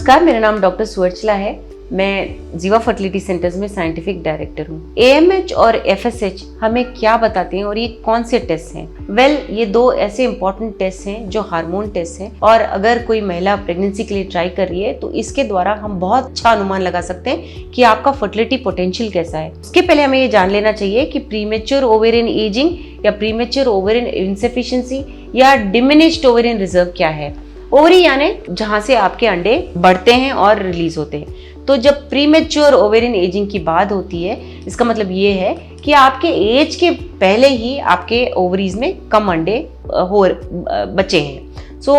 नमस्कार, मेरा नाम डॉक्टर सुवर्चला है। मैं जीवा फर्टिलिटी सेंटर्स में साइंटिफिक डायरेक्टर हूँ। AMH और FSH हमें क्या बताते हैं और ये कौन से टेस्ट हैं? ये दो ऐसे इंपॉर्टेंट टेस्ट हैं जो हार्मोन टेस्ट हैं, और अगर कोई महिला प्रेगनेंसी के लिए ट्राई कर रही है तो इसके द्वारा हम बहुत अच्छा अनुमान लगा सकते हैं कि आपका फर्टिलिटी पोटेंशियल कैसा है। उसके पहले हमें ये जान लेना चाहिए कि प्रीमेच्योर ओवेरियन एजिंग या प्रीमेच्योर ओवेरियन इनसफिशिएंसी या डिमिनिश्ड ओवेरियन रिजर्व क्या है। ओवरी यानी जहां से आपके अंडे बढ़ते हैं और रिलीज होते हैं। तो जब प्रीमेच्योर ओवेरियन एजिंग की बात होती है, इसका मतलब ये है कि आपके एज के पहले ही आपके ओवरीज में कम अंडे बचे हैं। सो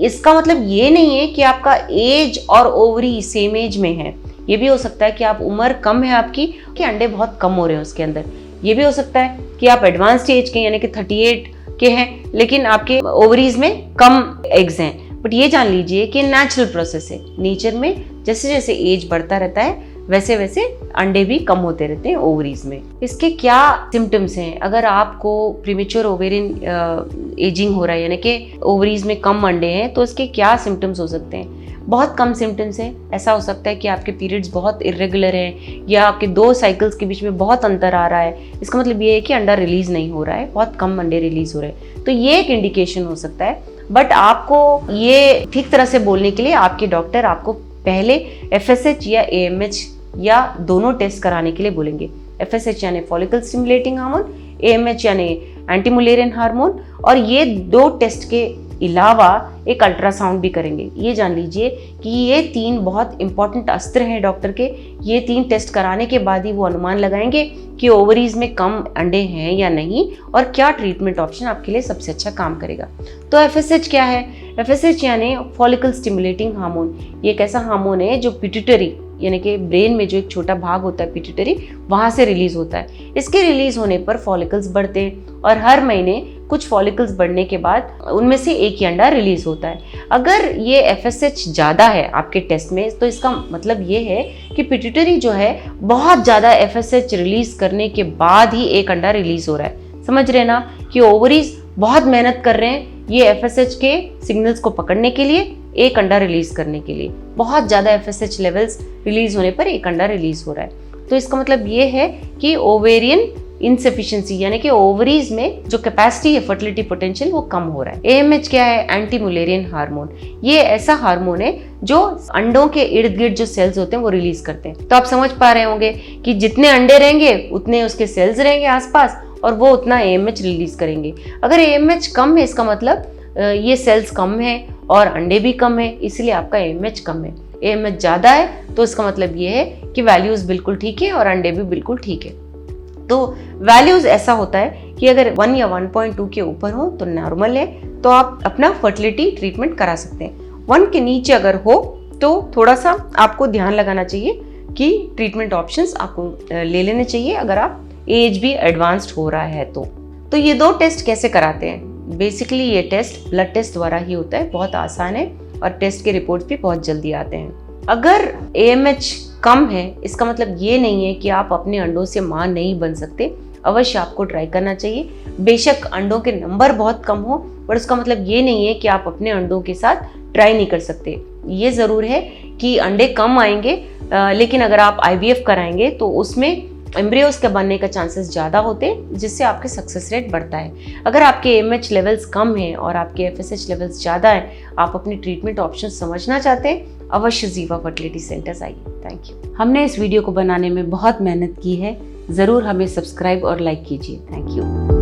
इसका मतलब ये नहीं है कि आपका एज और ओवरी सेम एज में है। ये भी हो सकता है कि आप उम्र कम है आपकी, कि अंडे बहुत कम हो रहे हैं उसके अंदर। ये भी हो सकता है कि आप एडवांस्ड एज के यानी कि 38 के हैं, लेकिन आपके ओवरीज में कम एग्स हैं। बट ये जान लीजिए कि नेचुरल प्रोसेस है। नेचर में जैसे जैसे एज बढ़ता रहता है वैसे वैसे अंडे भी कम होते रहते हैं ओवरीज में। इसके क्या सिम्टम्स हैं? अगर आपको प्रीमेच्योर ओवेरियन एजिंग हो रहा है यानी कि ओवरीज में कम अंडे हैं, तो इसके क्या सिम्टम्स हो सकते हैं? बहुत कम सिम्टम्स हैं। ऐसा हो सकता है कि आपके पीरियड्स बहुत इरेगुलर हैं या आपके 2 साइकिल्स के बीच में बहुत अंतर आ रहा है। इसका मतलब ये है कि अंडा रिलीज नहीं हो रहा है, बहुत कम अंडे रिलीज हो रहे हैं। तो ये एक इंडिकेशन हो सकता है। बट आपको ये ठीक तरह से बोलने के लिए आपके डॉक्टर आपको पहले FSH या AMH या दोनों टेस्ट कराने के लिए बोलेंगे। FSH यानी फॉलिकल स्टिमुलेटिंग हार्मोन, AMH यानी एंटी मुलेरियन हार्मोन, और ये 2 टेस्ट के अलावा एक अल्ट्रासाउंड भी करेंगे। ये जान लीजिए कि ये 3 बहुत इंपॉर्टेंट अस्त्र हैं डॉक्टर के। ये 3 टेस्ट कराने के बाद ही वो अनुमान लगाएंगे कि ओवरीज में कम अंडे हैं या नहीं, और क्या ट्रीटमेंट ऑप्शन आपके लिए सबसे अच्छा काम करेगा। तो FSH क्या है? FSH यानी फॉलिकल स्टिमुलेटिंग हार्मोन। ये एक ऐसा हार्मोन है जो पिट्यूटरी यानी कि ब्रेन में जो एक छोटा भाग होता है पिट्यूटरी, वहां से रिलीज होता है। इसके रिलीज होने पर फॉलिकल्स बढ़ते हैं, और हर महीने कुछ फॉलिकल्स बढ़ने के बाद उनमें से एक ही अंडा रिलीज होता है। अगर ये FSH ज़्यादा है आपके टेस्ट में, तो इसका मतलब ये है कि पिट्यूटरी जो है बहुत ज़्यादा FSH रिलीज करने के बाद ही एक अंडा रिलीज हो रहा है। समझ रहे ना कि ओवरीज बहुत मेहनत कर रहे हैं ये FSH के सिग्नल्स को पकड़ने के लिए, एक अंडा रिलीज करने के लिए। बहुत ज़्यादा FSH लेवल्स रिलीज होने पर एक अंडा रिलीज हो रहा है। तो इसका मतलब ये है कि ओवेरियन इनसफिशिएंसी यानी कि ओवरीज में जो कैपेसिटी है फर्टिलिटी पोटेंशियल वो कम हो रहा है। AMH क्या है? Anti Mullerian hormone. ये ऐसा हार्मोन है जो अंडों के इर्द गिर्द जो सेल्स होते हैं वो रिलीज करते हैं। तो आप समझ पा रहे होंगे कि जितने अंडे रहेंगे उतने उसके सेल्स रहेंगे आसपास, और वो उतना AMH रिलीज करेंगे। अगर AMH कम है, इसका मतलब ये सेल्स कम है और अंडे भी कम है, इसलिए आपका AMH कम है। AMH ज़्यादा है तो इसका मतलब ये है कि वैल्यूज़ बिल्कुल ठीक है और अंडे भी बिल्कुल ठीक है। तो वैल्यूज़ ऐसा होता है कि अगर 1 या 1.2 के ऊपर हो तो नॉर्मल है, तो आप अपना फर्टिलिटी ट्रीटमेंट करा सकते हैं। 1 के नीचे अगर हो तो थोड़ा सा आपको ध्यान लगाना चाहिए कि ट्रीटमेंट ऑप्शंस आपको ले लेने चाहिए, अगर आप एज भी एडवांस्ड हो रहा है तो ये 2 टेस्ट कैसे कराते हैं? बेसिकली ये टेस्ट ब्लड टेस्ट द्वारा ही होता है, बहुत आसान है, और टेस्ट के रिपोर्ट्स भी बहुत जल्दी आते हैं। अगर AMH कम है, इसका मतलब ये नहीं है कि आप अपने अंडों से मां नहीं बन सकते। अवश्य आपको ट्राई करना चाहिए। बेशक अंडों के नंबर बहुत कम हो, पर उसका मतलब ये नहीं है कि आप अपने अंडों के साथ ट्राई नहीं कर सकते। ये ज़रूर है कि अंडे कम आएंगे, लेकिन अगर आप IVF कराएंगे तो उसमें एम्ब्रियोज के बनने का चांसेस ज़्यादा होते हैं, जिससे आपके सक्सेस रेट बढ़ता है। अगर आपके AMH लेवल्स कम हैं और आपके FSH लेवल्स ज़्यादा हैं, आप अपनी ट्रीटमेंट ऑप्शन समझना चाहते हैं, अवश्य जीवा फर्टिलिटी सेंटर्स आइए। Thank you. हमने इस वीडियो को बनाने में बहुत मेहनत की है, ज़रूर हमें सब्सक्राइब और लाइक कीजिए। Thank you.